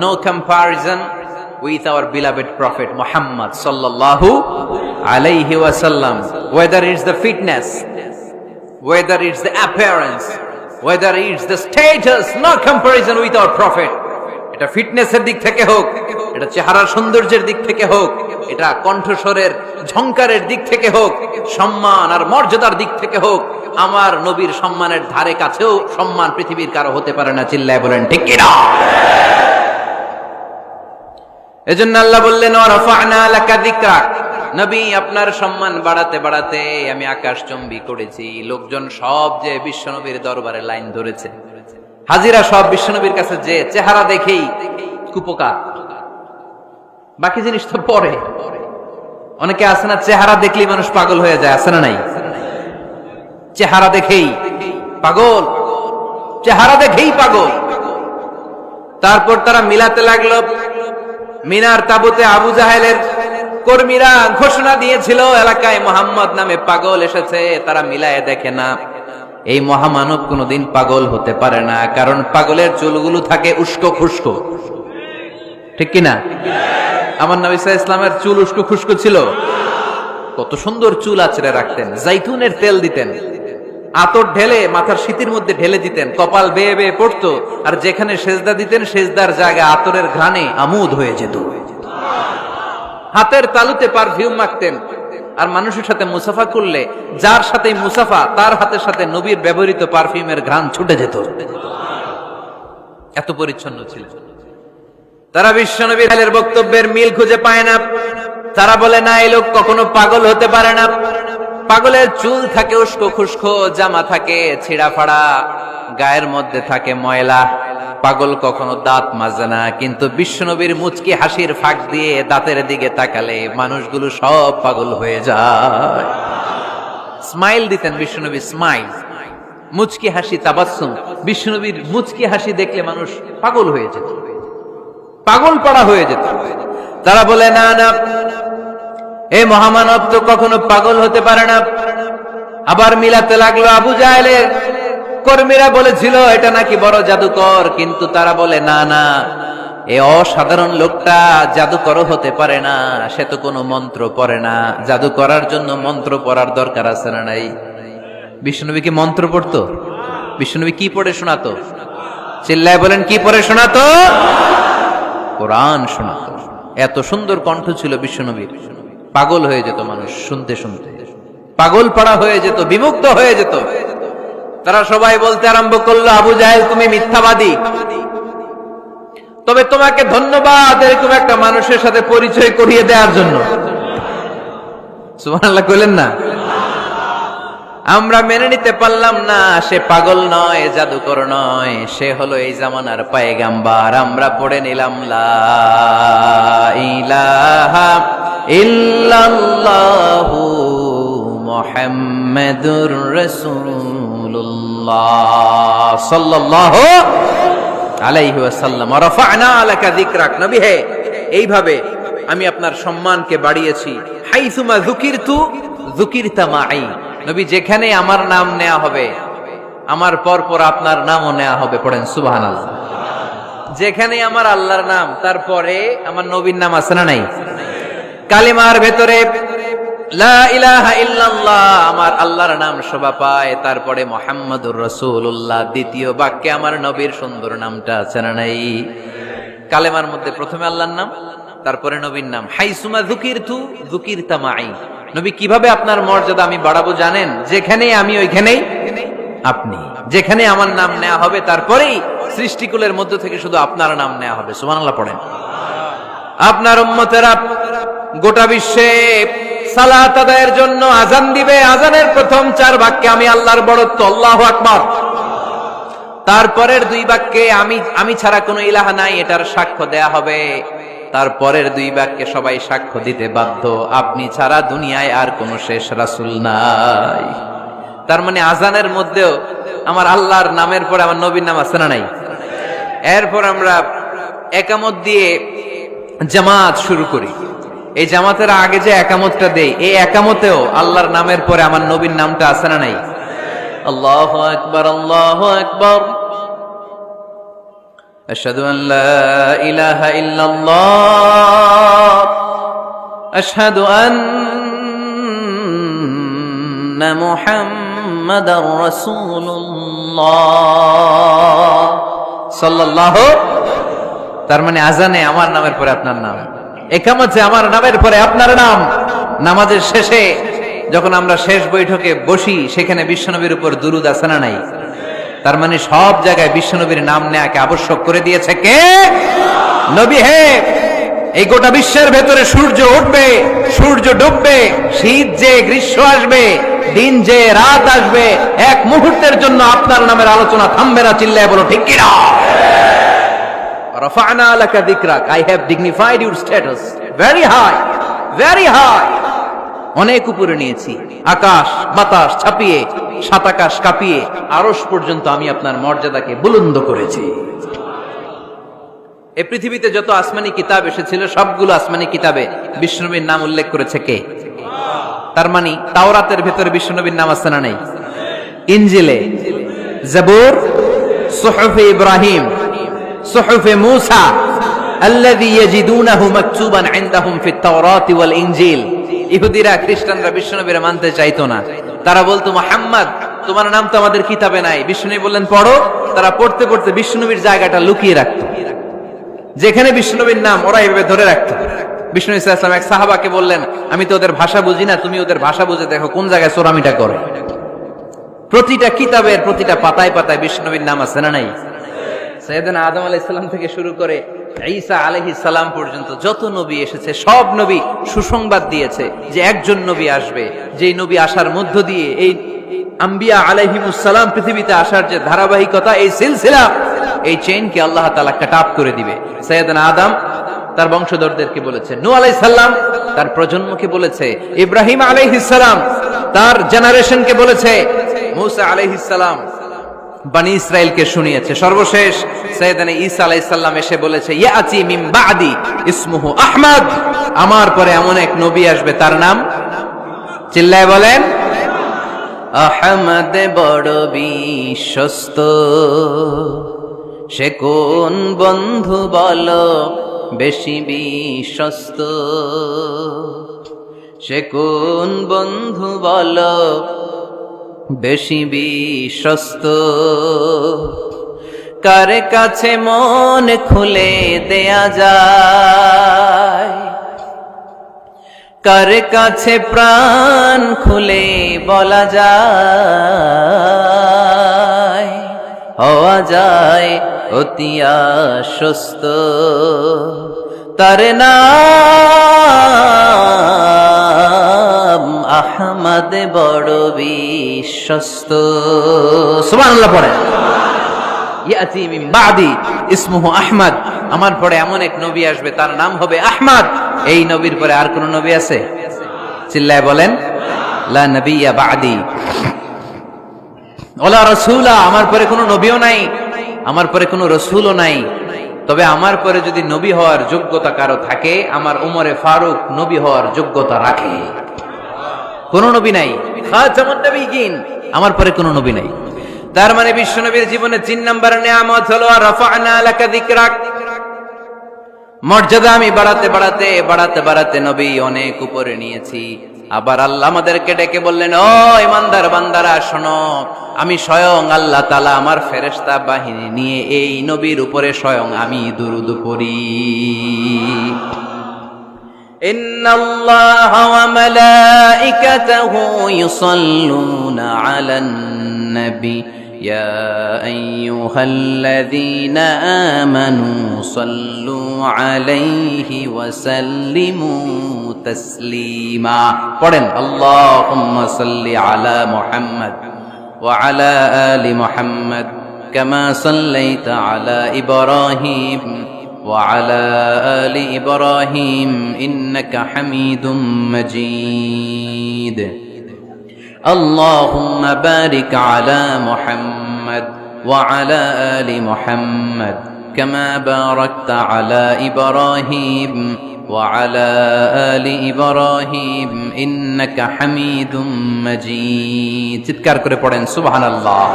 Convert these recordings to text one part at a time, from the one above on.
no comparison with our beloved Prophet Muhammad sallallahu alayhi wasallam. Whether it's the fitness, whether it's the appearance, whether it's the status, no comparison with our Prophet. এটা ফিটনেসের দিক থেকে হোক, এটা চেহারার সৌন্দর্যের দিক থেকে হোক, এটা কণ্ঠস্বরের ঝংকারের দিক থেকে হোক, সম্মান আর মর্যাদার দিক থেকে হোক, আমার নবীর সম্মানের ধারে কাছেও সম্মান পৃথিবীর কারো হতে পারে না। চিল্লায় বলেন ঠিক কিনা? এজন্য আল্লাহ বললেন ওয়ারাফা'না লাকা যিকরাক, নবী আপনার সম্মান বাড়াতে বাড়াতে আমি আকাশচুম্বী করেছি। লোকজন সব যে বিশ্বনবীর দরবারে লাইন ধরেছে, হাজিরা সব বিশ্বনবীর কাছে, যে চেহারা দেখেই কুপোকার, বাকি জিনিস তো পরে। অনেকে আছে না, চেহারা দেখলেই মানুষ পাগল হয়ে যায়, আছে না নাই? চেহারা দেখেই পাগল, চেহারা দেখেই পাগল। তারপর তারা মিলাতে লাগলো। মিনার তাবুতে আবু জাহেলের কর্মীরা ঘোষণা দিয়েছিল এলাকায় মুহাম্মদ নামে পাগল এসেছে। তারা মিলায়ে দেখে না, এই মহামানব কোনদিন পাগল হতে পারে না, কারণ পাগলের চুলগুলো থাকে উস্কো খুস্কো, ঠিক কিনা? আমার নবী সাল্লাল্লাহু আলাইহি ওয়াসাল্লামের চুল উস্কো খুস্কো ছিল? কত সুন্দর চুল আঁচড়ে রাখতেন, জাইতুনের তেল দিতেন, আতর ঢেলে মাথার শীতির মধ্যে ঢেলে দিতেন, কপাল বেয়ে বেয়ে পড়তো, আর যেখানে সেজদা দিতেন সেজদার জায়গা আতরের ঘ্রাণে আমোদ হয়ে যেত। হাতের তালুতে পারফিউম মাখতেন, আর মানুষের সাথে মুসাফা করলে যার সাথে মুসাফা তার হাতের সাথে নবীর ব্যবহৃত পারফিউমের ঘ্রাণ ছুটে যেত। এত পরিচ্ছন্ন ছিল। তারা বিশ্বনবীর বক্তব্যের মিল খুঁজে পায় না। তারা বলে না, এই লোক কখনো পাগল হতে পারে না। পাগলের চুল থাকে উস্কো খুস্কো, জামা থাকে ছিঁড়া ফাড়া, গায়ের মধ্যে থাকে ময়লা। পাগল কখনো দাঁত মাজে না, কিন্তু বিশ্বনবীর মুচকি হাসির ফাঁক দিয়ে দাঁতের দিকে তাকালে মানুষগুলো সব পাগল হয়ে যায়। স্মাইল দিতেন বিশ্বনবী, স্মাইল, মুচকি হাসি, তাবাসসুম। বিশ্বনবীর মুচকি হাসি দেখলে মানুষ পাগল হয়ে যেত, পাগল পাড়া হয়ে যেত। তারা বলে না না, এই মহামানব তো কখনো পাগল হতে পারে না। আবার মিলাতে লাগলো। আবু জাহেলের কর্মীরা বলেছিল এটা নাকি বড় জাদুকর, কিন্তু তারা বলে না না, এই অসাধারণ লোকটা জাদুকর হতে পারে না, সে তো কোনো মন্ত্র পড়ে না। জাদু করার জন্য মন্ত্র পড়ার দরকার আছে না নাই? বিষ্ণুনবী কি মন্ত্র পড়তো? বিষ্ণুনবী কি পড়ে শোনাতো? চিল্লায় বলেন, কি পড়ে শোনাতো? কোরআন শোনাতো। এত সুন্দর কণ্ঠ ছিল বিশ্বনবীর, পাগল হয়ে যেত মানুষ শুনতে শুনতে, পাগল পাড়া হয়ে যেত, বিমুগ্ধ হয়ে যেত। তারা সবাই বলতে আরম্ভ করলো, আবু জাহেল তুমি মিথ্যাবাদী, তবে তোমাকে ধন্যবাদ এরকম একটা মানুষের সাথে পরিচয় করিয়ে দেওয়ার জন্য। সুবহানাল্লাহ কইলেন না? আমরা মেনে নিতে পারলাম না সে পাগল নয়, জাদুকর নয়, সে হলো এই জামানার পয়গাম্বার। আমরা পড়ে নিলাম লা ইলাহা ইল্লাল্লাহু মুহাম্মাদুর রাসূলুল্লাহ সাল্লাল্লাহু আলাইহি ওয়াসাল্লাম। রাফা'না লাকা যিকরাক, নবী হে এইভাবে আমি আপনার সম্মানকে বাড়িয়েছি। হাইসুমা যুকিরতু যুকিরতা মাই, নবী যেখানে আমার নাম নেওয়া হবে, আমার পর পর আপনার নামও নেওয়া হবে। পড়েন সুবহানাল্লাহ। যেখানে আমার আল্লাহর নাম, তারপরে আমার নবীর নাম আছে না নাই? কালিমার ভেতরে লা ইলাহা ইল্লাল্লাহ আমার আল্লাহর নাম শোভা পায়, তারপরে মুহাম্মাদুর রাসূলুল্লাহ দ্বিতীয় বাক্যে আমার নবীর সুন্দর নামটা আছে না নাই? কালেমার মধ্যে প্রথমে আল্লাহর নাম, তারপরে নবীর নাম। হাইসুমা যুকিরতু যুকিরতা মাই, নবী কিভাবে আপনার মর্যাদা আমি বাড়াবো জানেন? যেখানেই আমি ওইখানেই আপনি। যেখানে আমার নাম নেওয়া হবে তারপরেই সৃষ্টিকুলের মধ্য থেকে শুধু আপনার নাম নেওয়া হবে। সুবহানাল্লাহ পড়েন। আপনার উম্মতেরা গোটা বিশ্বে সালাত আদায়ের জন্য আজান দিবে, আজানের প্রথম 4 বাক্যে আমি আল্লাহর বড়ত্ব, আল্লাহু আকবার। তারপরের 2 বাক্যে আমি ছাড়া কোনো ইলাহা নাই, এটার সাক্ষ্য দেয়া হবে। তারপরের 2 বাক্যে সবাই সাক্ষ্য দিতে বাধ্য, আপনি ছাড়া দুনিয়ায় আর কোনো শেষ রাসূল নাই। তার মানে আজানের মধ্যেও আমার আল্লাহর নামের পরে আমার নবীর নাম আছে না নাই? এরপর আমরা একামত দিয়ে জামাত শুরু করি। এই জামাতের আগে যে একামতটা দেই, এই একামতেও আল্লাহর নামের পরে আমার নবীর নামটা আছে না নাই? আল্লাহু আকবার, আল্লাহু আকবার। আশহাদু আন লা ইলাহা ইল্লাল্লাহ, আশহাদু আন্না মুহাম্মাদার রাসূলুল্লাহ সাল্লাল্লাহু। তার মানে আজানে আমার নামের পরে আপনার নাম, ইকামতে আমার নামের পরে আপনার নাম। নামাজের শেষে যখন আমরা শেষ বৈঠকে বসি, সেখানে বিশ্বনবীর উপর দুরূদ আছে না নাই? তার মানে সব জায়গায় বিশ্বনবীর নাম নেয়াকে আবশ্যক করে দিয়েছে কে? নবী। হে, এই গোটা বিশ্বের ভেতরে সূর্য উঠবে, সূর্য ডুববে, শীত যে গ্রীষ্ম আসবে, দিন যে রাত আসবে, এক মুহূর্তের জন্য আপনার নামের আলোচনা থামবে না। চিল্লায় বলো ঠিক কিনা? রাফা'না লাকা যিকরাক, I have dignified your status very high, very high। অনেক উপরে নিয়েছি, আকাশ বাতাস ছাপিয়ে, সাত আকাশ কাঁপিয়ে আরশ পর্যন্ত আমি আপনার মর্যাদাকে বুলন্দ করেছি। এই পৃথিবীতে যত আসমানি কিতাব এসেছিল, সবগুলো আসমানি কিতাবে বিশ্বনবীর নাম উল্লেখ করেছে কে? তার মানে তাওরাতের ভেতরে বিশ্বনবীর নাম আছে না নাই? ইনজিলে, জাবুর, সুহুফে ইব্রাহিম, সুহুফে মূসা, আল্লাযী ইয়াজিদুনাহু মাকতুবান ইনদাহুম ফিত তাওরাতি ওয়াল ইনজিল। ইহুদিরা খ্রিস্টানরা বিশ্বনবীর মানতে চাইতো না। তারা বলতো, মুহাম্মদ তোমার নাম তো আমাদের কিতাবে নাই। বিশ্বনবী বললেন পড়ো। তারা পড়তে পড়তে বিশ্বনবীর জায়গাটা লুকিয়ে রাখতো, যেখানে বিশ্বনবীর নাম ওরা এভাবে ধরে রাখতো। বিষ্ণু ইসা ইসলাম এক সাহাবাকে বললেন, আমি তো ওদের ভাষা বুঝি না, তুমি ওদের ভাষা বুঝে দেখো কোন জায়গায় চোরামিটা করে। প্রতিটা কিতাবের প্রতিটা পাতায় পাতায় বিশ্বনবীর নাম আছে না নাই? সাইয়েদনা আদম আলাইহিস সালাম থেকে শুরু করে ঈসা আলাইহিস সালাম পর্যন্ত যত নবী এসেছে, সব নবী সুসংবাদ দিয়েছে যে একজন নবী আসবে, যেই নবী আসার মধ্য দিয়ে এই আম্বিয়া আলাইহিমুস সালাম পৃথিবীতে আসার যে ধারাবাহিকতা, এই সিলসিলা, এই চেইনকে আল্লাহ তাআলা কাট অফ করে দিবে। সাইয়েদনা আদম তার বংশধরদেরকে বলেছে, নূহ আলাইহিস সালাম তার প্রজন্মকে বলেছে, ইব্রাহিম আলাইহিস সালাম তার জেনারেশনকে বলেছে, মূসা আলাইহিস সালাম বনি ইসরাইলকে শুনিয়েছে। সর্বশেষ সাইয়েদনা ঈসা আলাইহিস সালাম এসে বলেছে, ইয়াতি মিন বাদি ইসমুহু আহমদ, আমার পরে এমন এক নবী আসবে, তার নাম, চিল্লায় বলেন, আহমদ বড় বিশ্বস্ত। সে কোন বন্ধু বলো বেশি বিশ্বস্ত? সে কোন বন্ধু বলো বেশি বিশ্বস্ত? কার কাছে মন খুলে দেয়া যায়, কার কাছে প্রাণ খুলে বলা যায়, হওয়া যায় অতি আশ্বস্ত। তার নাম আহমদ বড় বিশ্বস্ত। সুবহানাল্লাহ পড়েন। ইয়াতি মিন বাদি ইসমুহু আহমদ, আমার পরে এমন এক নবী আসবে, তার নাম হবে আহমদ। এই নবীর পরে আর কোন নবী আছে? চিল্লায় বলেন, লা নবিয়্যা বাদি ওয়ালা রাসূলা, আমার পরে কোনো নবীও নাই, আমার পরে কোনো রাসূলও নাই। তবে আমার পরে যদি নবী হওয়ার যোগ্যতা কারো থাকে, আমার উমরে ফারুক নবী হওয়ার যোগ্যতা রাখে। কোন নবী নাই, খাতামুন নবিয়্যিন, আমার পরে কোনো নবী নাই। তার মানে বিশ্বনবীর জীবনে 3 নম্বর নিয়ামত হলো রাফা'না লাকা যিকরাক। মর্যাদা আমি বাড়াতে বাড়াতে বাড়াতে বাড়াতে নবী অনেক উপরে নিয়েছি। আবার আল্লাহ আমাদেরকে ডেকে বললেন, ও ইমানদার বান্দারা শোনো, আমি স্বয়ং আল্লাহ তাআলা আমার ফেরেশতা বাহিনী নিয়ে এই নবীর উপরে স্বয়ং আমি দুরূদ পড়ি। ইন্নাল্লাহা ওয়া মালাইকাতাহু ইউসাল্লুনা আলান নবী ইয়া আইয়ুহাল্লাযীনা আমানু সাল্লু আলাইহি ওয়া সাল্লিমু তাসলিমা। পড়েন, আল্লাহুম্মা সাল্লি আলা মুহাম্মদ ওয়া আলা আলি মুহাম্মদ কামা সাল্লাইতা আলা ইব্রাহিম ওয়া আলা আলি ইব্রাহিম ইন্নাকা হামিদুম মাজিদ। اللهم بارك على محمد وعلى آل محمد كما باركت على إبراهيم وعلى آل إبراهيم إنك حميد مجيد। চিৎকার করে পড়েন সুবহানাল্লাহ।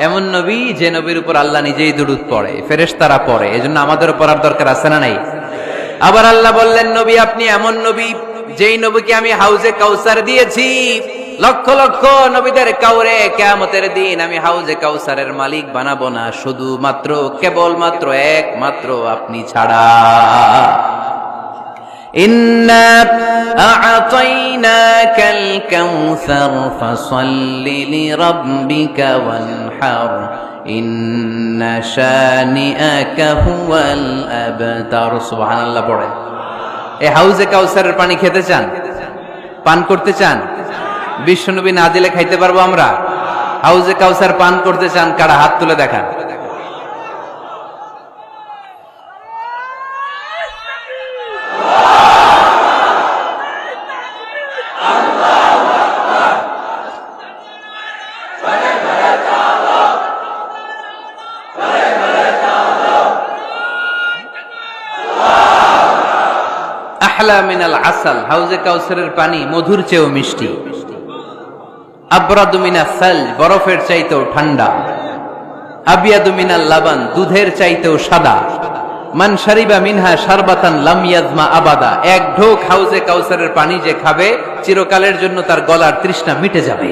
এমন নবী যে নবীর উপর আল্লাহ নিজেই দুরূদ পড়ে, ফেরেশতারা পড়ে, এজন্য আমাদেরও পড়ার দরকার আছে না নাই? আবার আল্লাহ বললেন, নবী আপনি এমন নবী যেই নবীকে আমি হাউজে কাউসার দিয়েছি, লক্ষ লক্ষ নবীদের কাউরে কিয়ামতের দিন আমি হাউজে কাউসারের মালিক বানাবো না, শুধুমাত্র কেবলমাত্র একমাত্র আপনি ছাড়া। ইন্না আ'তাইনাকাল কাউসার ফাসাল্লি লিরাব্বিকা ওয়ানহার ইন্না শানিআকা হুয়াল আবতার। সুবহানাল্লাহ পড়ে। এই হাউজে কাউসারের পানি খেতে চান, পান করতে চান? বিশ্বনবী না দিলে খাইতে পারবো আমরা? হাউজে কাউসার পান করতে চান কারা? হাত তুলে দেখান। আহলা মিনাল আসাল, হাউজে কাউসারের পানি মধুর চেয়েও মিষ্টি। আবরাদু মিনাস সাল, বরফের চাইতেও ঠান্ডা। আবিয়াদু মিনাল লাবান, দুধের চাইতেও সাদা। মান শারিবা মিনহা শারবাতান লাম ইয়াজমা আবাদা, এক ঢোক হাউজে কাউসারের পানি যে খাবে চিরকালের জন্য তার গলার তৃষ্ণা মিটে যাবে।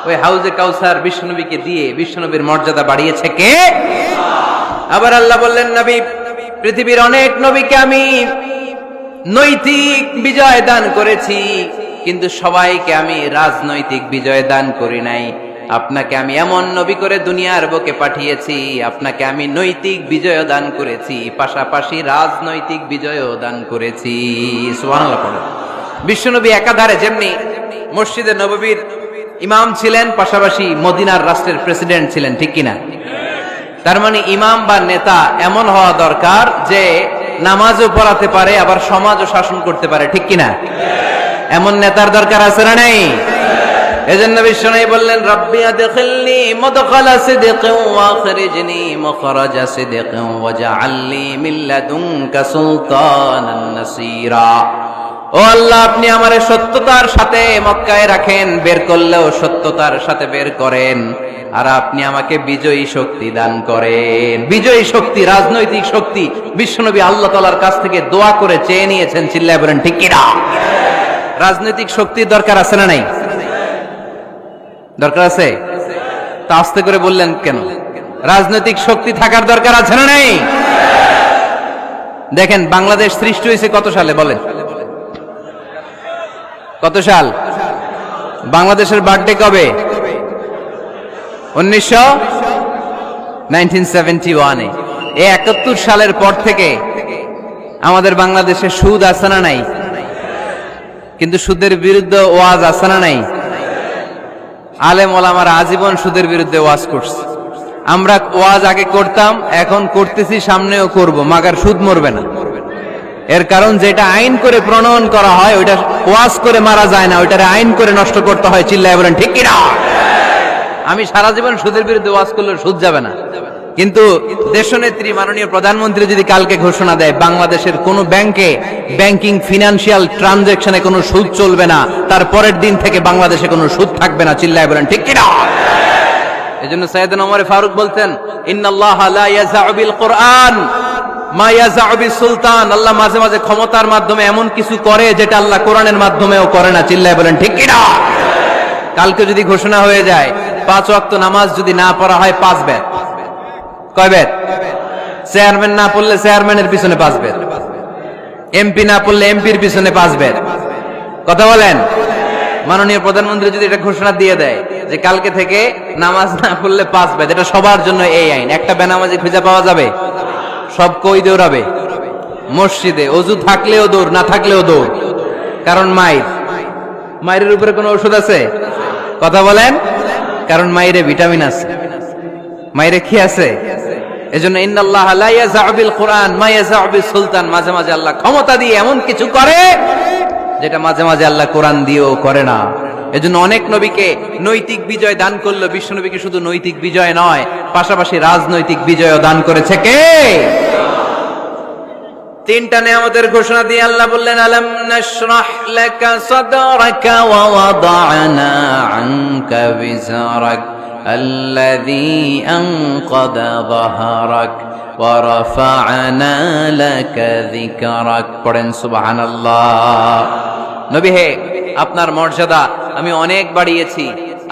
ওই হাউজে কাউসার বিশ্বনবীকে দিয়ে বিশ্বনবীর মর্যাদা বাড়িয়েছে কে? আবার আল্লাহ বললেন, নবী পৃথিবীর অনেক নবীকে আমি নৈতিক বিজয় দান করেছি, কিন্তু সবাইকে আমি রাজনৈতিক বিজয় দান করি নাই। আপনাকে আমি এমন নবী করে দুনিয়ার বুকে পাঠিয়েছি, আপনাকে আমি নৈতিক বিজয় দান করেছি, পাশাপাশি রাজনৈতিক বিজয়ও দান করেছি। সুবহানাল্লাহ পড়ে। বিশ্বনবী একাধারে যেমনি মসজিদে নববীর ইমাম ছিলেন, পাশাপাশি মদিনার রাষ্ট্রের প্রেসিডেন্ট ছিলেন, ঠিক কিনা? তার মানে ইমাম বা নেতা এমন হওয়া দরকার যে নামাজও পড়াতে পারে, আবার সমাজও শাসন করতে পারে, ঠিক কিনা? এমন নেতার দরকার আছে না নাই? এজন্য বিশ্বনবী বললেন, রব্বি আদখিলনি মুদখালা সিদকিন ওয়া আখরিজনি মুখরাজা সিদকিন ওয়াজআলনি মিন লাদুনকা সুলতানান নাসীরা। ও আল্লাহ, আপনি আমারে সত্যতার সাথে মক্কায় রাখেন, বের করলেও সত্যতার সাথে বের করেন, আর আপনি আমাকে বিজয়ী শক্তি দান করেন। বিজয়ী শক্তি, রাজনৈতিক শক্তি বিশ্বনবী আল্লাহ তাআলার কাছ থেকে দোয়া করে চেয়ে নিয়েছেন। চিল্লায় বলেন ঠিক কিনা? রাজনৈতিক শক্তির দরকার আছে না নাই? দরকার আছে? তা আস্তে করে বললেন কেন? রাজনৈতিক শক্তি থাকার দরকার আছে না নাই? দেখেন, বাংলাদেশ সৃষ্টি হয়েছে কত সালে বলেন? কত সাল? বাংলাদেশের বার্থডে কবে? 1971-এ। এই 71 সালের পর থেকে আমাদের বাংলাদেশে সুদ আছে না নাই? কিন্তু সুদের বিরুদ্ধে ওয়াজ আছে না নাই? আলেম ওলামারা আজীবন সুদের বিরুদ্ধে ওয়াজ করছে। আমরা ওয়াজ আগে করতাম, এখন করতেছি, সামনেও করব, মাগার সুদ মরবে না। এর কারণ যেটা আইন করে প্রণয়ন করা হয় ওইটা ওয়াজ করে মারা যায় না, ওইটারে আইন করে নষ্ট করতে হয়। চিল্লায় বলেন ঠিক কিনা? আমি সারা জীবন সুদের বিরুদ্ধে ওয়াজ করলে সুদ যাবে না, কিন্তু দেশনেত্রী মাননীয় প্রধানমন্ত্রী যদি কালকে ঘোষণা দেয় বাংলাদেশের কোন ব্যাংকে ব্যাংকিং ফিনান্সিয়াল ট্রানজাকশনে কোনো সুদ চলবে না, তার পরের দিন থেকে বাংলাদেশে কোনো সুদ থাকবে না। চিল্লায় বলেন ঠিক কিনা? এজন্য সাইয়েদনা ওমর ফারুক বলতেন, ইন্নাল্লাহা লা ইয়াযাউ বিল কুরআন মা ইয়াযাউ বিস সুলতান। আল্লাহ মাঝে মাঝে ক্ষমতার মাধ্যমে এমন কিছু করে যেটা আল্লাহ কোরআনের মাধ্যমেও করে না। চিল্লায় বলেন ঠিক কিনা? কালকে যদি ঘোষণা হয়ে যায় 5 ওয়াক্ত নামাজ যদি না পড়া হয় 5 বেত। কয় বেত? চেয়ারম্যান না পড়লে চেয়ারম্যানের পিছনে 5 বেত, এমপি না পড়লে এমপির পিছনে 5 বেত। কথা বলেন? মাননীয় প্রধানমন্ত্রী যদি এটা ঘোষণা দিয়ে দেয় যে কালকে থেকে নামাজ না পড়লে 5 বেত, এটা সবার জন্য এই আইন। একটা বেনামাজি খুঁজে পাওয়া যাবে? সব কই দৌড়াবে মসজিদে, অজু থাকলেও দৌড়, না থাকলেও দৌড়। কারণ মায়ের উপরে কোনো ঔষধ আছে? কথা বলেন? কারণ মায়ের ভিটামিন আছে, মায়ের কি আছে? এজন্য ইন্নাল্লাহা লা ইয়াযাউ বিল কুরআন মা ইয়াযাউ বিস সুলতান। মাঝে মাঝে আল্লাহ ক্ষমতা দিয়ে এমন কিছু করে যেটা মাঝে মাঝে আল্লাহ কোরআন দিয়েও করে না। এজন্য অনেক নবীকে নৈতিক বিজয় দান করলো। বিশ্ব নবীকে শুধু নৈতিক বিজয় নয়, পাশাপাশি রাজনৈতিক বিজয়ও দান করেছে কে? 3টা নেয়ামতের ঘোষণা দিয়ে আল্লাহ বললেন, আলাম নাশরাহ লাকা সাদরাকা ওয়া ওয়াদা'না আনকা বিজরাক الذي أنقض ظهرك ورفعنا لك ذكرك পড়েন সুবহানাল্লাহ। নবী হে, আপনার মর্যাদা আমি অনেক বাড়িয়েছি।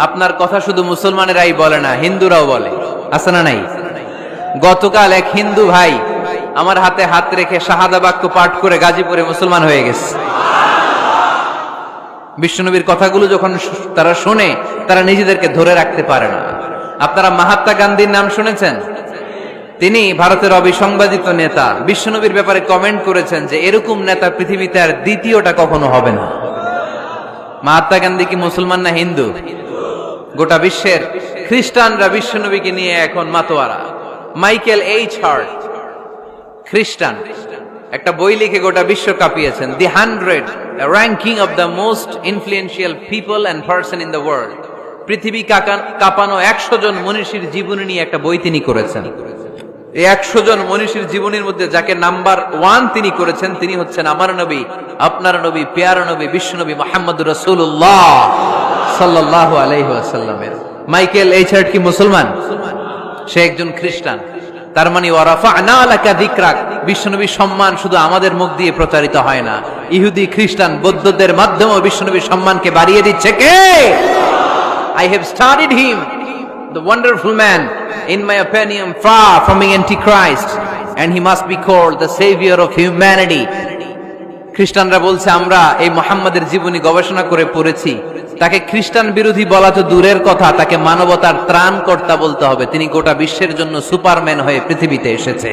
আপনার কথা শুধু মুসলমানেরাই বলে না, হিন্দুরাও বলে, আছে না নাই? গতকাল এক হিন্দু ভাই আমার হাতে হাত রেখে শাহাদা বাক্য পাঠ করে গাজীপুরে মুসলমান হয়ে গেছে। বিশ্বনবীর কথাগুলো যখন তারা শোনে, তারা নিজেদেরকে ধরে রাখতে পারে না। আপনারা মহাত্মা গান্ধীর নাম শুনেছেন? তিনি ভারতের অবিসংবাদিত নেতা। বিশ্বনবীর ব্যাপারে কমেন্ট করেছেন যে এরকম নেতা পৃথিবীতে আর দ্বিতীয়টা কখনো হবে না। মহাত্মা গান্ধী কি মুসলমান না হিন্দু? গোটা বিশ্বের খ্রিস্টানরা বিশ্বনবীকে নিয়ে এখন মাতোয়ারা। মাইকেল এইচ হার্ট, খ্রিস্টান, একটা বই লিখে গোটা বিশ্ব কাঁপিয়েছেন, দি 100 ranking of the most influential people and person in the world. পৃথিবী কাঁপানো 100 জন মনীষীর জীবনী নিয়ে একটা বই তিনি করেছেন। এই 100 জন মনীষীর জীবনীর মধ্যে যাকে নাম্বার 1 তিনি করেছেন, তিনি হচ্ছেন আমার নবী, আপনার নবী, পেয়ারা নবী, বিশ্বনবী মুহাম্মদুর রাসূলুল্লাহ সাল্লাল্লাহু আলাইহি ওয়াসাল্লামের। মাইকেল এইচ হার্ট কি মুসলমান? সে একজন খ্রিস্টান। তার মানে ওয়ারাফা'না লাকা যিকরাক, বিশ্বনবীর সম্মান শুধু আমাদের মুখ দিয়ে প্রচারিত হয় না, ইহুদি, খ্রিস্টান, বৌদ্ধদের মাধ্যমেও বিশ্বনবীর সম্মানকে বাড়িয়ে দিচ্ছে কে? I have studied him, the wonderful man, in my opinion, far from being antichrist, and he must be called the savior of humanity. খ্রিস্টানরা বলছে আমরা এই মুহাম্মাদের জীবনী গবেষণা করে পড়েছি, তাকে খ্রিস্টান বিরোধী বলা তো দূরের কথা, তাকে মানবতার ত্রাণকর্তা বলতে হবে। তিনি গোটা বিশ্বের জন্য সুপারম্যান হয়ে পৃথিবীতে এসেছে।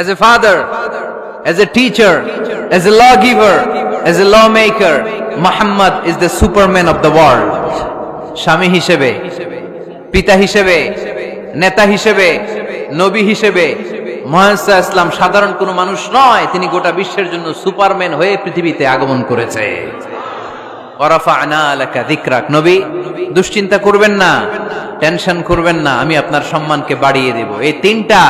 As a father, as a teacher, as a lawgiver, as a lawmaker, Muhammad is the superman of the world. স্বামী হিসেবে, পিতা হিসেবে, নেতা হিসেবে, নবী হিসেবে মুহাম্মদ ইসলাম সাধারণ কোনো মানুষ নয়, তিনি গোটা বিশ্বের জন্য সুপারম্যান হয়ে পৃথিবীতে আগমন করেছে। ওয়ারাফা'না লাকা যিকরাক, নবী দুশ্চিন্তা করবেন না, টেনশন করবেন না, আমি আপনার সম্মানকে বাড়িয়ে দেব। এই তিনটা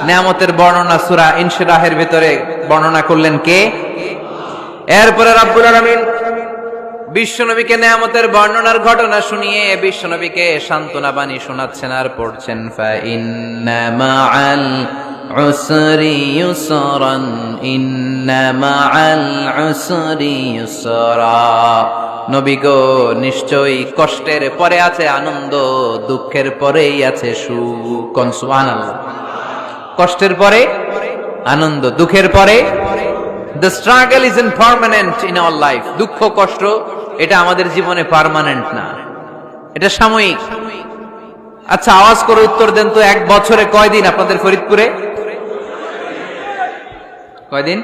নিয়ামতের বর্ণনা সূরা ইনশিরাহের ভিতরে বর্ণনা করলেন কে? এরপরে রাব্বুল আলামিন বিশ্বনবীকে নিয়ামতের বর্ণনার ঘটনা শুনিয়ে বিশ্বনবীকে সান্ত্বনা বাণী শোনাচ্ছেন আর পড়ছেন, ফা ইন্না মা'আল উসরি ইউসরান, ইন্না মা'আল উসরি ইউসরা। নবী গো, নিশ্চয়ই কষ্টের পরে আছে আনন্দ, দুঃখের পরেই আছে সুখ। সুবহানাল্লাহ। কষ্টের পরে আনন্দ, দুঃখের পরে। The struggle isn't permanent in our life. দুঃখ কষ্ট এটা আমাদের জীবনে পার্মানেন্ট না, এটা সাময়িক। আচ্ছা, আওয়াজ করে উত্তর দেন তো, এক বছরে কয়দিন আপনাদের ফরিদপুরে? কয়দিন?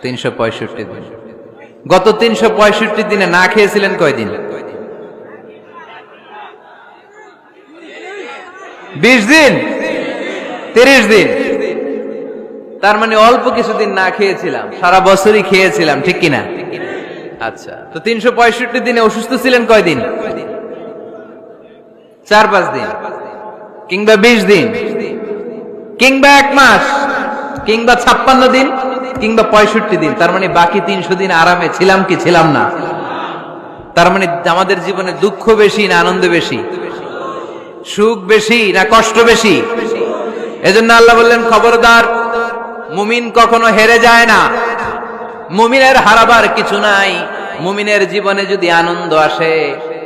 365 দিন। গত 365 দিনে না খেয়েছিলেন কয়দিন? 20 দিন, 30 দিন। তার মানে অল্প কিছুদিন না খেয়েছিলাম, সারা বছরই খেয়েছিলাম, ঠিক কিনা? আচ্ছা, তো 365 দিনে অসুস্থ ছিলেন কয়দিন? 4-5 দিন, কিংবা 20 দিন, কিংবা 1 মাস, কিংবা 56 দিন, কিংবা 65 দিন। তার মানে বাকি 300 দিন আরামে ছিলাম কি ছিলাম না? তার মানে আমাদের জীবনে দুঃখ বেশি না আনন্দ বেশি? সুখ বেশি না কষ্ট বেশি? এজন্য আল্লাহ বললেন, খবরদার, মুমিন কখনো হেরে যায় না, মুমিনের হারাবার কিছু নাই। মুমিনের জীবনে যদি আনন্দ আসে,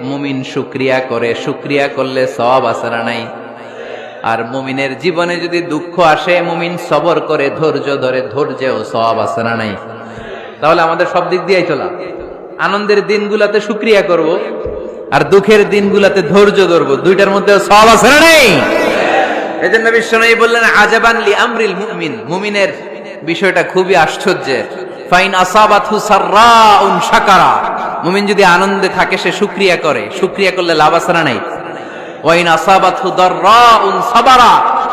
মুমিন শুকরিয়া করে, শুকরিয়া করলে সওয়াব আছে না নাই? আর মুমিনের জীবনে যদি দুঃখ আসে, মুমিন সবর করে, ধৈর্য ধরে, ধৈর্যেও সওয়াব আছে না নাই? তাহলে আমাদের সব দিক দিয়েই চলা, আনন্দের দিনগুলাতে শুকরিয়া করব, আর দুঃখের দিনগুলাতে ধৈর্য ধরবো, দুইটার মধ্যে সওয়াব আছে না নাই? এজন্য বিশ্বনবী বললেন, আজাবান লি আমরিল মুমিন, মুমিনের বিষয়টা খুবই আশ্চর্যের। ফাইন আসাবাতহু সাররাউন শাকারা, মুমিন যদি আনন্দে থাকে সে শুকরিয়া করে, শুকরিয়া করলে লাভ আছে না নাই? ওয়াইন আসাবাতহু দাররাউন সাবারা,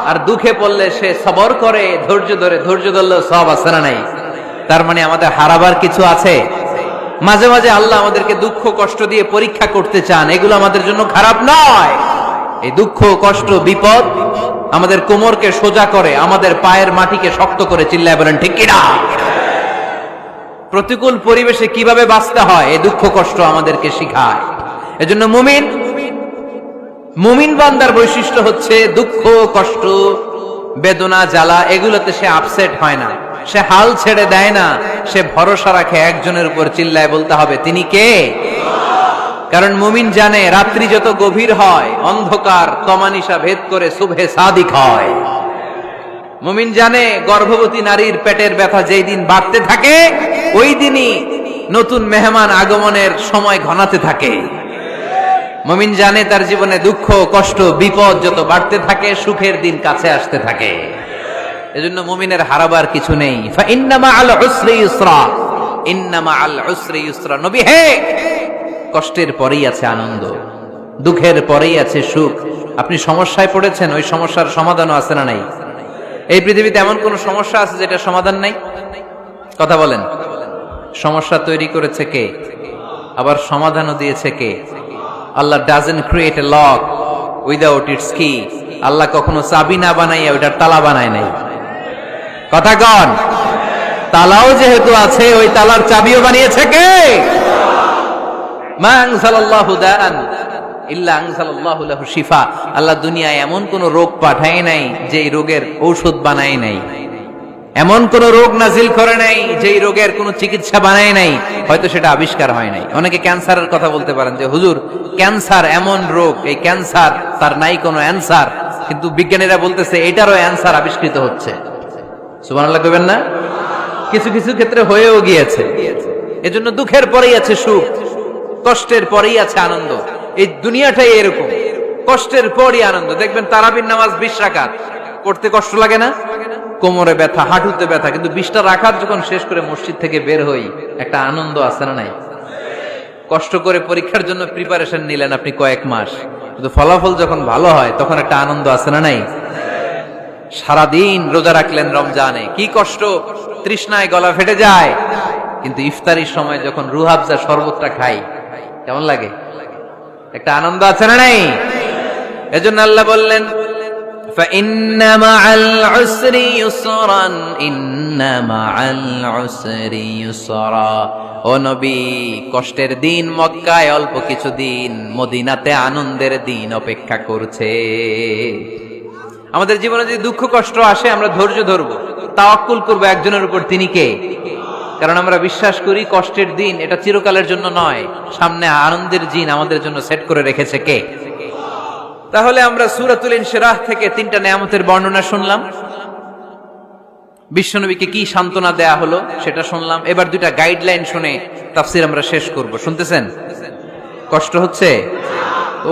আর দুঃখে পড়লে সে সবর করে, ধৈর্য ধরে, ধৈর্য ধরলে সওয়াব আছে না নাই? তার মানে আমাদের হারাবার কিছু আছে। মাঝে মাঝে আল্লাহ আমাদেরকে দুঃখ কষ্ট দিয়ে পরীক্ষা করতে চান, এগুলো আমাদের জন্য খারাপ নয়। এই দুঃখ কষ্ট বিপদ আমাদের কোমরকে সোজা করে, আমাদের পায়ের মাটিকে শক্ত করে, চিল্লায় বলেন ঠিক কিনা? প্রতিকূল পরিবেশে কিভাবে বাঁচতে হয় এই দুঃখ কষ্ট আমাদেরকে শিখায়। এজন্য মুমিন বান্দার বৈশিষ্ট্য হচ্ছে দুঃখ কষ্ট বেদনা জ্বালা এগুলোতে সে আপসেট হয় না, সে হাল ছেড়ে দেয় না, সে ভরসা রাখে একজনের উপর, চিল্লায় বলতে হবে তিনি কে। কারণ মুমিন জানে রাত্রি যত গভীর হয় অন্ধকার তমানিসা ভেদ করে সুবহে সাদিক হয়। মুমিন জানে গর্ভবতী নারীর পেটের ব্যথা যেই দিন বাড়তে থাকে ওই দিনই নতুন মেহমান আগমনের সময় ঘনাতে থাকে। মুমিন জানে তার জীবনে দুঃখ কষ্ট বিপদ যত বাড়তে থাকে সুখের দিন কাছে আসতে থাকে। এজন্য মুমিনের হারাবার কিছু নেই। ফা ইন্না মাআল উসরি ইউসরা, ইন্না মাআল উসরি ইউসরা। নবী হে, কষ্টের পরেই আছে আনন্দ, দুঃখের পরেই আছে সুখ। আপনি সমস্যায় পড়েছেন, ওই সমস্যার সমাধানও আছে না নাই? এই পৃথিবীতে এমন কোন সমস্যা আছে যেটা সমাধান নাই? কথা বলেন। সমস্যা তৈরি করেছে কে? আবার সমাধানও দিয়েছে কে? Allah doesn't create a lock without its key. Allah কখনো চাবি না বানাইয়া ওইটার তালা বানায় নাই। কথা কন। তালাও যেহেতু আছে ওই তালার চাবিও বানিয়েছে কে? মা আনজালাল্লাহু দাআন ইল্লা আনজালাল্লাহু লাহু শিফা। আল্লাহ দুনিয়ায় এমন কোন রোগ পাঠায় নাই যেই রোগের ঔষধ বানায় নাই, এমন কোন রোগ নাজিল করে নাই যেই রোগের কোন চিকিৎসা বানায় নাই, হয়তো সেটা আবিষ্কার হয় নাই। অনেকে ক্যান্সারের কথা বলতে পারেন যে হুজুর ক্যান্সার এমন রোগ, এই ক্যান্সার তার নাই কোনো অ্যানসার, কিন্তু বিজ্ঞানীরা বলতেছে এটারও অ্যানসার আবিষ্কৃত হচ্ছে। সুবহানাল্লাহ কইবেন না? কিছু কিছু ক্ষেত্রে হয়েও গিয়েছে। এজন্য দুঃখের পরেই আছে সুখ, কষ্টের পরেই আছে আনন্দ। এই দুনিয়াটাই এরকম, কষ্টের পরই আনন্দ। দেখবেন তারাবির নামাজ 20 রাকাত পড়তে কষ্ট লাগে না? কোমরে ব্যথা, হাঁটুতে ব্যথা, কিন্তু 20টা রাকাত যখন শেষ করে মসজিদ থেকে বের হই একটা আনন্দ আছে না নাই? কষ্ট করে পরীক্ষার জন্য প্রিপারেশন নিলেন আপনি কয়েক মাস, কিন্তু ফলাফল যখন ভালো হয় তখন একটা আনন্দ আছে না নাই? সারাদিন রোজা রাখলেন রমজানে, কি কষ্ট, তৃষ্ণায় গলা ফেটে যায়, কিন্তু ইফতারির সময় যখন রুহাবজা শরবতটা খাই কেমন লাগে? একটা আনন্দ আছে না নাই? এজন্য আল্লাহ বললেন فَإِنَّ مَعَ الْعُسْرِ يُسْرًا إِنَّ مَعَ الْعُسْرِ يُسْرًا। ও নবী, কষ্টের দিন মক্কায় অল্প কিছু দিন, মদিনাতে আনন্দের দিন অপেক্ষা করছে। আমাদের জীবনে যদি দুঃখ কষ্ট আসে আমরা ধৈর্য ধরবো, তাওয়াক্কুল করবো একজনের উপর, তিনি কে? কারণ আমরা বিশ্বাস করি কষ্টের দিন এটা চিরকালের জন্য নয়, সামনে আনন্দের দিন আমাদের জন্য সেট করে রেখেছে কে? তাহলে আমরা সূরাতুল ইনশিরাহ থেকে 3টা নিয়ামতের বর্ণনা শুনলাম, বিশ্বনবীকে কি সান্ত্বনা দেয়া হলো সেটা শুনলাম। এবার 2টা গাইডলাইন শুনে তাফসীর আমরা শেষ করব। শুনতেছেন? কষ্ট হচ্ছে?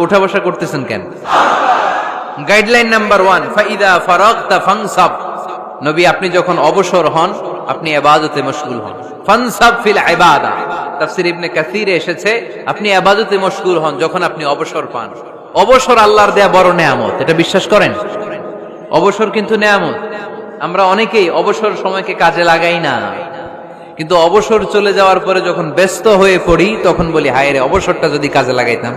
উঠা বসা করতেছেন কেন? গাইডলাইন নাম্বার 1, ফাইদা ফারাগতা ফানসাব। নবী আপনি যখন অবসর হন আপনি ইবাদতে মশগুল হন। ফানসাব ফিল ইবাদা, তাফসীর ইবনে কাসিরে এসেছে আপনি ইবাদতে মশগুল হন যখন আপনি অবসর পান। অবসর আল্লাহর দেয়া বড় নেয়ামত, এটা বিশ্বাস করেন? অবসর কিন্তু নেয়ামত। আমরা অনেকেই অবসর সময়কে কাজে লাগাই না, কিন্তু অবসর চলে যাওয়ার পরে যখন ব্যস্ত হয়ে পড়ি তখন বলি হায় রে, অবসরটা যদি কাজে লাগাইতাম।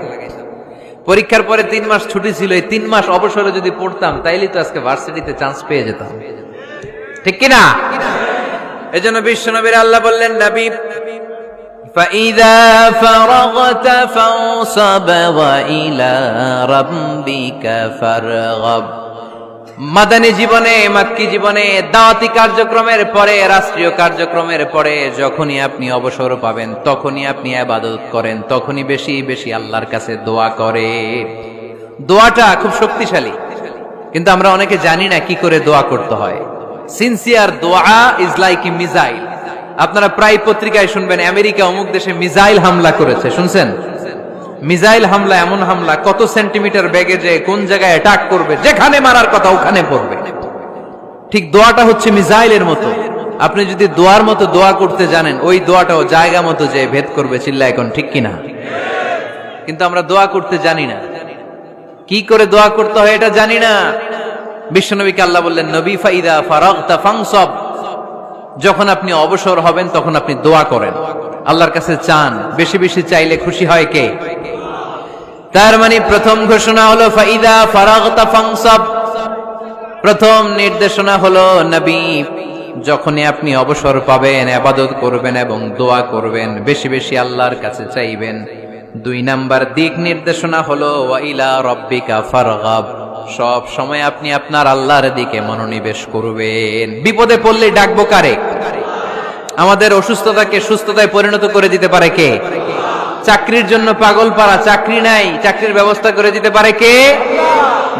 পরীক্ষার পরে 3 মাস ছুটি ছিল, এই 3 মাস অবসরে যদি পড়তাম তাইলে তো আজকে ভার্সিটিতে চান্স পেয়ে যেতাম, ঠিক কিনা? এজন্য বিশ্বনবীর আল্লাহ বললেন নবী فَإِذَا فَرَغْتَ فَانصَبْ وَإِلَى رَبِّكَ فَارْغَب। মাদানী জীবনে, মাক্কি জীবনে, দাওয়াতি কার্যক্রমের পরে, রাষ্ট্রীয় কার্যক্রমের পরে যখনই আপনি অবসর পাবেন তখনই আপনি ইবাদত করেন, তখনই বেশি বেশি আল্লাহর কাছে দোয়া করেন। দোয়াটা খুব শক্তিশালী, কিন্তু আমরা অনেকে জানি না কি করে দোয়া করতে হয়। সিনসিয়ার দোয়া ইজ লাইক এ মিসাইল। আপনারা প্রায় পত্রিকায় শুনবেন আমেরিকা অমুক দেশে মিসাইল হামলা করেছে, শুনছেন? মিসাইল হামলা এমন হামলা, কত সেন্টিমিটার বেগে যে কোন জায়গায় অ্যাটাক করবে, যেখানে মারার কথা ওখানে পড়বে। ঠিক দোয়াটা হচ্ছে মিসাইলের মতো। আপনি যদি দোয়ার মতো দোয়া করতে জানেন ওই দোয়াটাও জায়গা মতো যে ভেদ করবে, চিল্লা এখন ঠিক কিনা? কিন্তু আমরা দোয়া করতে জানি না, কি করে দোয়া করতে হয় এটা জানি না। বিশ্বনবীকে আল্লাহ বললেন নবী ফাইদা ফারাগতা ফানসাব, যখন আপনি অবসর হবেন তখন আপনি দোয়া করেন, আল্লাহর কাছে চান। বেশি বেশি চাইলে খুশি হয় কে? তার মানে প্রথম ঘোষণা হলো ফাইদা ফারাগতা ফানসাব। প্রথম নির্দেশনা হলো নবী যখনই আপনি অবসর পাবেন ইবাদত করবেন এবং দোয়া করবেন, বেশি বেশি আল্লাহর কাছে চাইবেন। 2 নাম্বার দিক নির্দেশনা হলো ওয়া ইলা রাব্বিকা ফারগাব, সব সময় আপনি আপনার আল্লাহর দিকে মনোনিবেশ করবেন। বিপদে পড়লে ডাকবো কারে? আমাদের অসুস্থতাকে সুস্থতায় পরিণত করে দিতে পারে কে? চাকরির জন্য পাগল পারা, চাকরি নাই, চাকরির ব্যবস্থা করে দিতে পারে কে?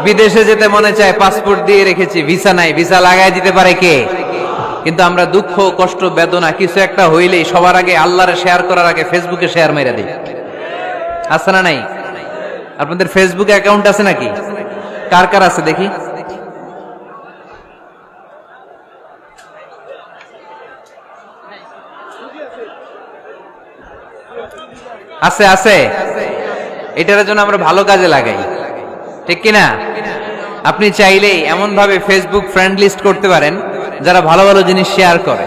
বিদেশে যেতে মনে চায়, পাসপোর্ট দিয়ে রেখেছি, ভিসা নাই, ভিসা লাগাই দিতে পারে কে? কিন্তু আমরা দুঃখ কষ্ট বেদনা কিছু একটা হইলেই সবার আগে আল্লাহরে শেয়ার করার আগে ফেসবুকে শেয়ার মেরে দিই। আছে না নাই? আপনাদের ফেসবুক অ্যাকাউন্ট আছে নাকি? কার কার আছে দেখি? আছে আছে। এটার জন্য আমরা ভালো কাজে লাগাই, ঠিক কিনা? আপনি চাইলেই এমন ভাবে ফেসবুক ফ্রেন্ড লিস্ট করতে পারেন যারা ভালো ভালো জিনিস শেয়ার করে,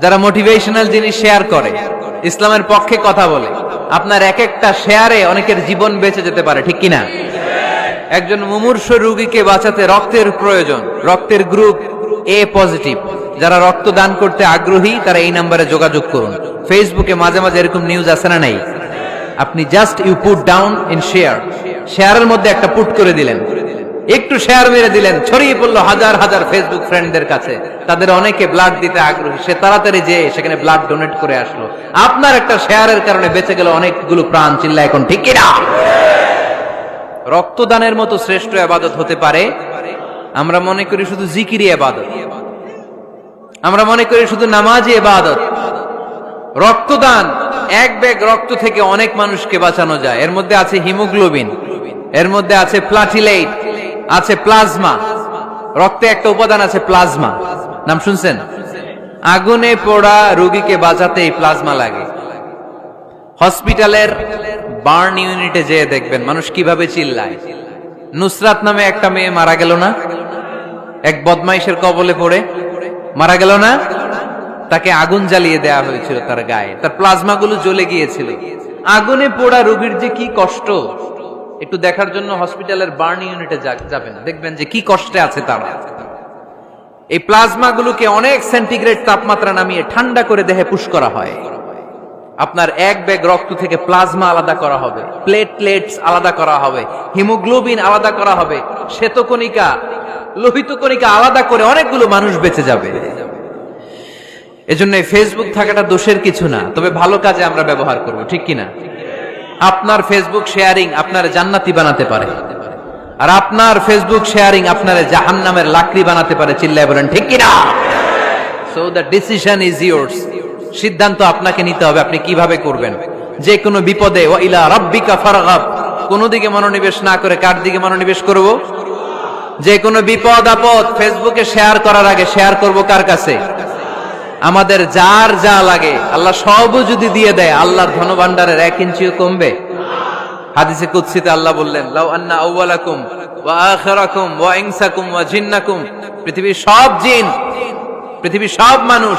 যারা মোটিভেশনাল জিনিস শেয়ার করে, ইসলামের পক্ষে কথা বলে। আপনার এক একটা শেয়ারে অনেকের জীবন বেঁচে যেতে পারে, ঠিক কিনা? একজন মুমূর্ষ রোগীকে বাঁচাতে রক্তের প্রয়োজন, রক্তের গ্রুপ এ পজিটিভ, যারা রক্ত দান করতে আগ্রহী তারা এই নম্বরে যোগাযোগ করুন। ফেসবুকে মাঝে মাঝে এরকম নিউজ আসে না নাই? আপনি just you put down in share, শেয়ারের মধ্যে একটা পুট করে দিলেন, একটু শেয়ার মেরে দিলেন, ছড়িয়ে পড়লো হাজার হাজার ফেসবুক ফ্রেন্ডদের কাছে। তাদের অনেকে ব্লাড দিতে আগ্রহী, সে তাড়াতাড়ি যে সেখানে ব্লাড ডোনেট করে আসলো। আপনার একটা শেয়ারের কারণে বেঁচে গেল অনেকগুলো প্রাণ। চিল্লা এখন ঠিক কিনা? রক্তদানের মতো শ্রেষ্ঠ ইবাদত হতে পারে? আমরা মনে করি শুধু জিকিরি ইবাদত, আমরা মনে করি শুধু নামাজি ইবাদত। রক্তদান, এক ব্যাগ রক্ত থেকে অনেক মানুষকে বাঁচানো যায়। এর মধ্যে আছে হিমোগ্লোবিন, এর মধ্যে আছে প্লাটিলেট, আছে প্লাজমা। রক্তে একটা উপাদান আছে প্লাজমা, নাম শুনছেন? আগুনে পোড়া রোগীকে বাঁচাতে এই প্লাজমা লাগে। হসপিটালের বার্ন ইউনিটে যেয়ে দেখবেন মানুষ কিভাবে চিল্লায়। নুসরাত নামে একটা মেয়ে মারা গেল না? এক বদমাইশের কবলে পড়ে মারা গেল না? তাকে আগুন জ্বালিয়ে দেয়া হয়েছিল তার গায়ে, তার প্লাজমা গুলো জ্বলে গিয়েছিল। আগুনে পোড়া রোগীর যে কি কষ্ট, একটু দেখার জন্য হসপিটালের বার্ন ইউনিটে যাবেন, দেখবেন যে কি কষ্টে আছে তারা। এই প্লাজমা গুলোকে অনেক সেন্টিগ্রেড তাপমাত্রা নামিয়ে ঠান্ডা করে দেহে পুশ করা হয়। আপনার এক ব্যাগ রক্ত থেকে প্লাজমা আলাদা করা হবে, প্লেটলেটস আলাদা করা হবে, হিমোগ্লোবিন আলাদা করা হবে, শ্বেতকণিকা, লোহিত কণিকা আলাদা করে অনেকগুলো মানুষ বেঁচে যাবে। এজন্য ফেসবুক থাকাটা দোষের কিছু না, তবে ভালো কাজে আমরা ব্যবহার করব, ঠিক কিনা? আপনার ফেসবুক শেয়ারিং আপনার জান্নাতি বানাতে পারে, আর আপনার ফেসবুক শেয়ারিং আপনার জাহান্নামের লাকড়ি বানাতে পারে। চিল্লায় বলেন ঠিক কিনা? So the decision is yours. সিদ্ধান্ত আপনাকে নিতে হবে, আপনি কিভাবে করবেন। যে কোনো বিপদে ওয়া ইলা রাব্বিকা ফারগাব, কোন দিকে মনোনিবেশ না করে কার দিকে মনোনিবেশ করব? যে কোনো বিপদ আপদ ফেসবুকে শেয়ার করার আগে শেয়ার করব কার কাছে? আমাদের যার যা লাগে আল্লাহ সবও যদি দিয়ে দেয়, আল্লাহর ধনভাণ্ডারের 1 ইঞ্চিও কমবে? হাদিসে কুদসিতে আল্লাহ বললেন, লাউ আন্না আউওয়ালাকুম ওয়া আখিরাকুম ওয়া ইনসাকুম ওয়া জিন্নাকুম, পৃথিবীর সব জিন, পৃথিবীর সব মানুষ